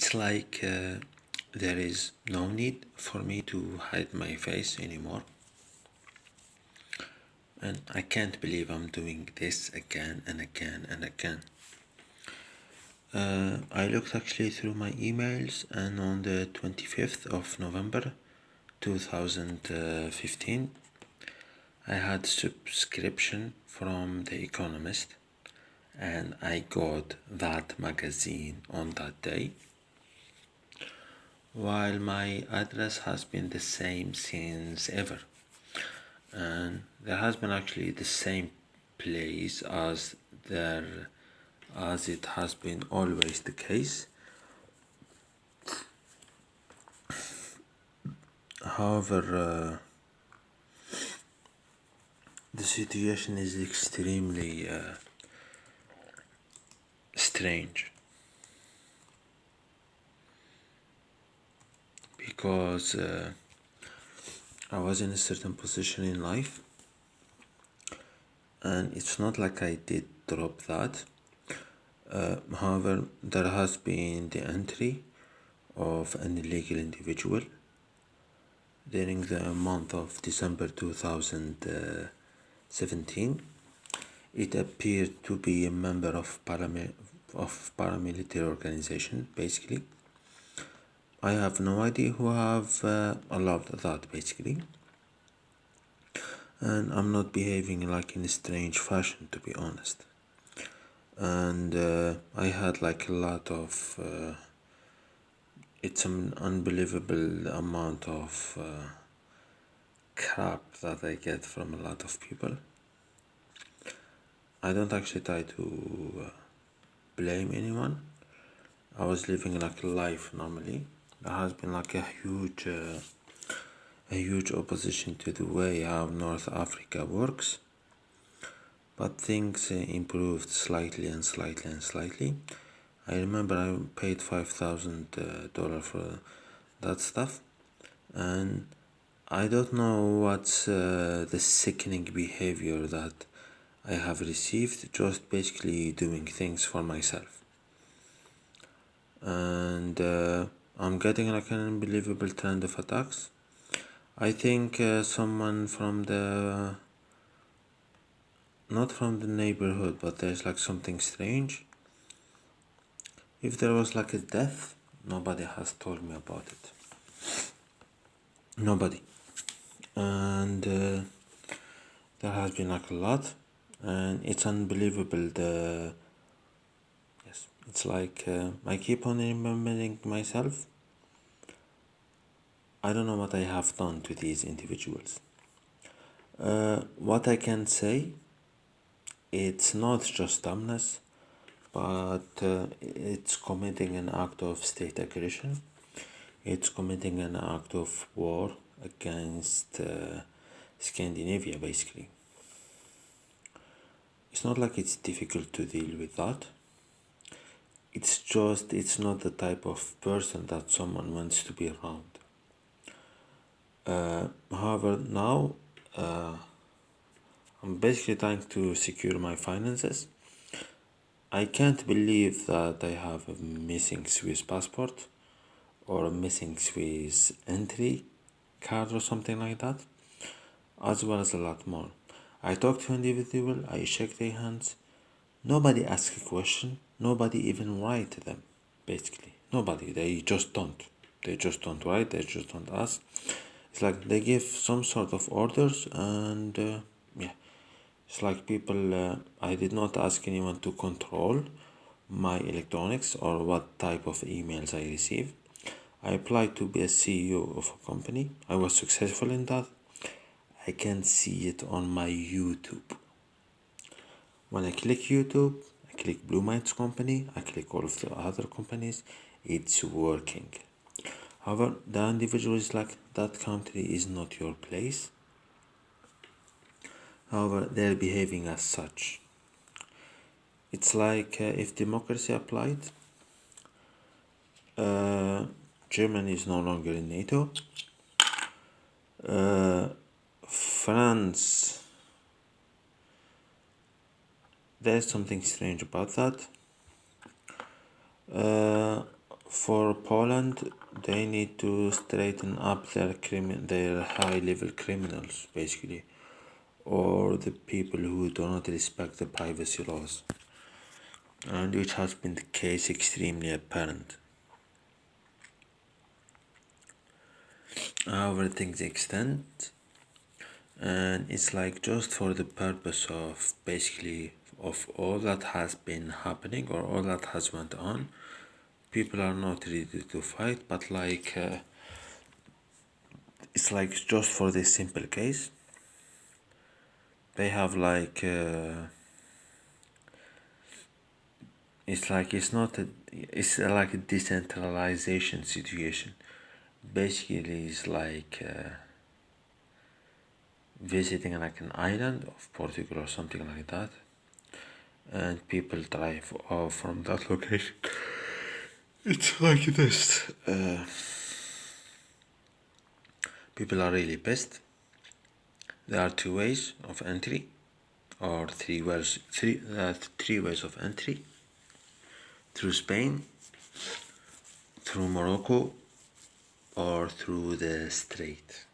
It's like there is no need for me to hide my face anymore. And I can't believe I'm doing this again and again and again. I looked actually through my emails, and on the 25th of November 2015, I had subscription from The Economist, and I got that magazine on that day, while my address has been the same since ever. And there has been actually the same place as it has been always the case. However, the situation is extremely strange, because I was in a certain position in life, and it's not like I did drop that. However, there has been the entry of an illegal individual during the month of December 2017. It appeared to be a member of paramilitary organization, basically. I have no idea who have allowed that, basically. And I'm not behaving like in a strange fashion, to be honest. And I had like a lot of it's an unbelievable amount of crap that I get from a lot of people. I don't actually try to blame anyone. I was living like a life normally. There has been like a huge opposition to the way how North Africa works, but things improved slightly and slightly and slightly. I remember I paid $5,000 for that stuff, and I don't know what's the sickening behavior that I have received, just basically doing things for myself. And I'm getting like an unbelievable trend of attacks. I think someone from not from the neighborhood, but there's like something strange. If there was like a death, nobody has told me about it. Nobody. And there has been like a lot, and it's unbelievable. It's like I keep on remembering myself. I don't know what I have done to these individuals. What I can say, it's not just dumbness, but it's committing an act of state aggression. It's committing an act of war against Scandinavia, basically. It's not like it's difficult to deal with that. It's just, it's not the type of person that someone wants to be around. However, now I'm basically trying to secure my finances. I can't believe that I have a missing Swiss passport or a missing Swiss entry card or something like that, as well as a lot more. I talk to an individual, I shake their hands. Nobody asks a question. Nobody even write to them, basically. Nobody. They just don't. They just don't write. They just don't ask. It's like they give some sort of orders, and yeah. It's like people, I did not ask anyone to control my electronics or what type of emails I receive. I applied to be a CEO of a company. I was successful in that. I can see it on my YouTube. When I click YouTube, I click Blue Minds Company, I click all of the other companies, it's working. However, the individual is like, that country is not your place. However, they're behaving as such. It's like if democracy applied, Germany is no longer in NATO. France, there's something strange about that. For Poland, they need to straighten up their high-level criminals, basically, or the people who do not respect the privacy laws, and which has been the case extremely apparent. However, things extend, and it's like just for the purpose of basically of all that has been happening or all that has went on, people are not ready to fight, but it's like just for this simple case, they have it's like it's like a decentralization situation. Basically, it's like visiting like an island of Portugal or something like that, and people drive off from that location. It's like this. People are really pissed. There are two ways of entry, or three ways of entry: through Spain, through Morocco, or through the Strait.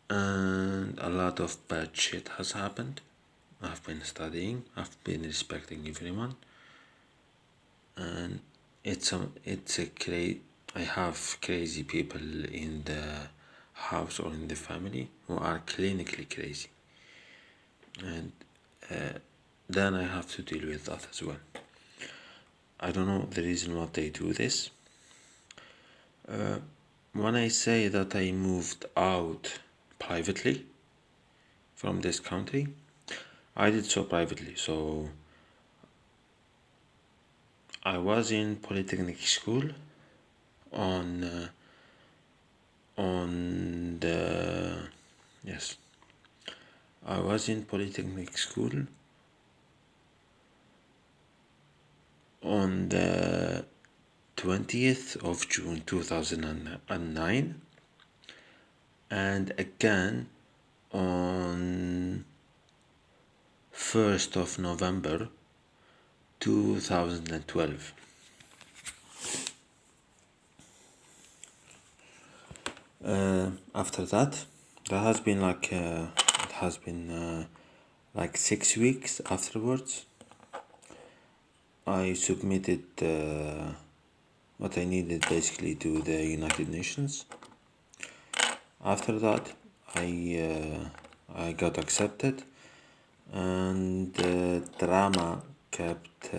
And a lot of bad shit has happened. I've been studying, I've been respecting everyone, and I have crazy people in the house or in the family who are clinically crazy, and then I have to deal with that as well. I don't know the reason why they do this. When I say that I moved out privately from this country, I did so privately. So I was in polytechnic school on the yes, I was in polytechnic school on the 20th of June 2009, and again on 1st of November 2012. After that, has been it has been like 6 weeks afterwards. I submitted what I needed basically to the United Nations. After that, I got accepted, and drama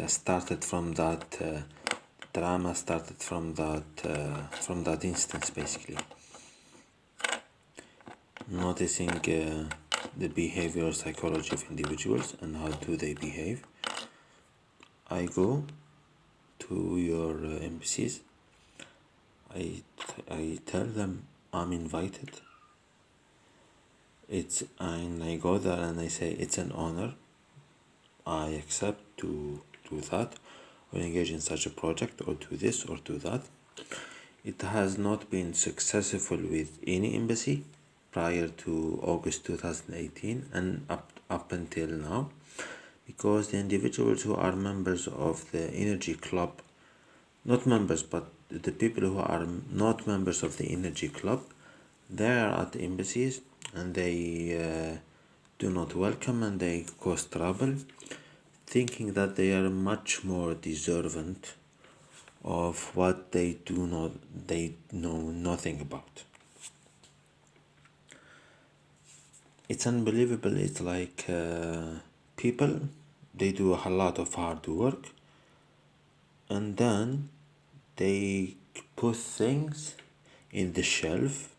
started from that. Drama started from that instance, basically. Noticing the behavioral psychology of individuals and how do they behave. I go to your embassies. I tell them I'm invited. And I go there and I say it's an honor. I accept to do that, or engage in such a project, or do this or do that. It has not been successful with any embassy prior to August 2018 and up until now, because the individuals who are members of the energy club, not members, but the people who are not members of the energy club, they are at the embassies and they do not welcome and they cause trouble, thinking that they are much more deserving of what they know nothing about. It's unbelievable. It's like people, they do a lot of hard work and then they put things in the shelf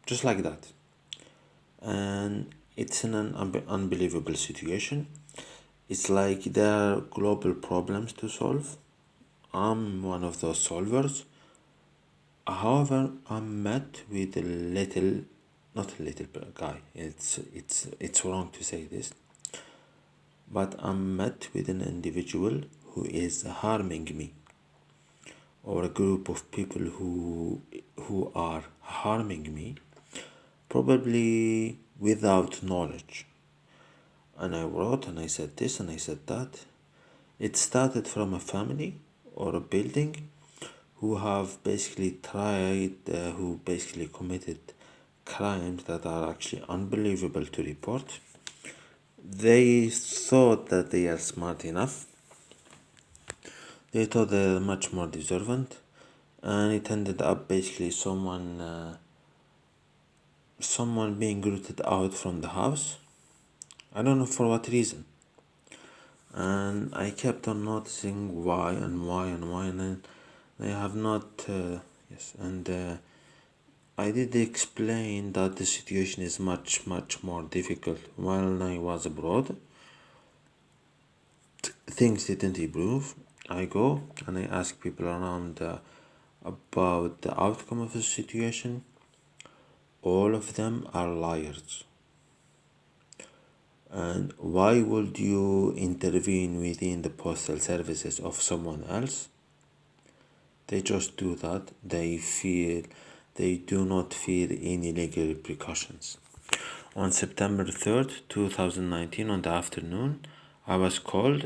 just like that, and it's an unbelievable situation. It's like there are global problems to solve. I'm one of those solvers. However, I'm met with not a little guy. It's wrong to say this, but I'm met with an individual who is harming me, or a group of people who are harming me, probably without knowledge. And I wrote and I said this and I said that. It started from a family or a building who have basically who basically committed crimes that are actually unbelievable to report. They thought that they are smart enough. They thought they are much more deserving, and it ended up basically someone being rooted out from the house. I don't know for what reason. And I kept on noticing why and why and why, and then they have not. Yes, and I did explain that the situation is much more difficult. While I was abroad, things didn't improve. I go and I ask people around about the outcome of the situation. All of them are liars. And why would you intervene within the postal services of someone else? They just do that. They do not fear any legal repercussions. On September 3rd, 2019, on the afternoon, I was called.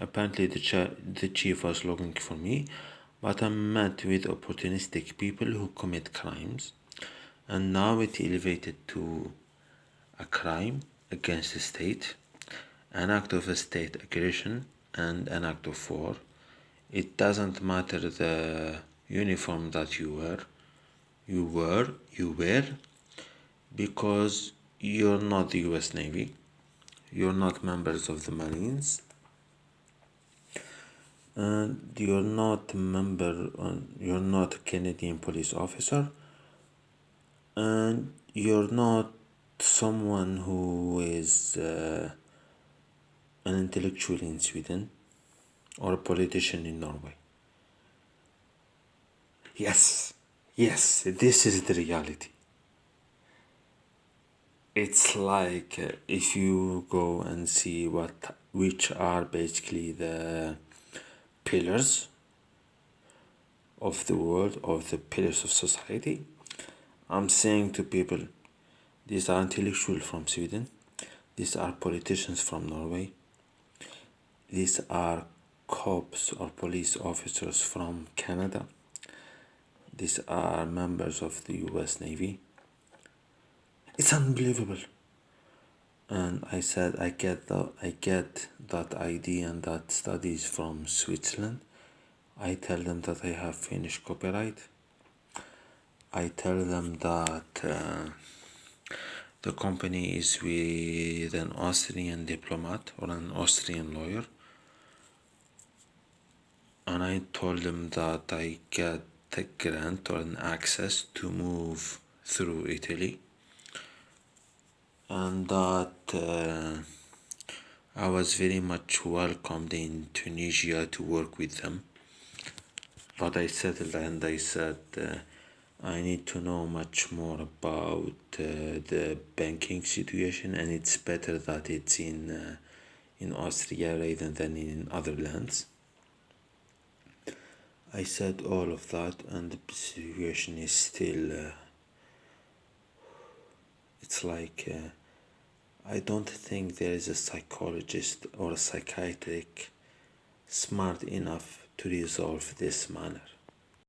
Apparently the chief was looking for me, but I'm met with opportunistic people who commit crimes, and now it elevated to a crime against the state, an act of state aggression, and an act of war. It doesn't matter the uniform that you wear, because you're not the US Navy, you're not members of the Marines, and you're not a Canadian police officer, and you're not someone who is an intellectual in Sweden or a politician in Norway. Yes, this is the reality. It's like if you go and see which are basically the pillars of the world, of the pillars of society. I'm saying to people, these are intellectuals from Sweden, these are politicians from Norway, these are cops or police officers from Canada, these are members of the US Navy. It's unbelievable. And I said, I get that idea and that studies from Switzerland. I tell them that I have Finnish copyright. I tell them that the company is with an Austrian diplomat or an Austrian lawyer. And I told them that I get a grant or an access to move through Italy. And that I was very much welcomed in Tunisia to work with them. But I settled and I said I need to know much more about the banking situation, and it's better that it's in Austria rather than in other lands. I said all of that, and the situation is still it's like I don't think there is a psychologist or a psychiatric smart enough to resolve this manner.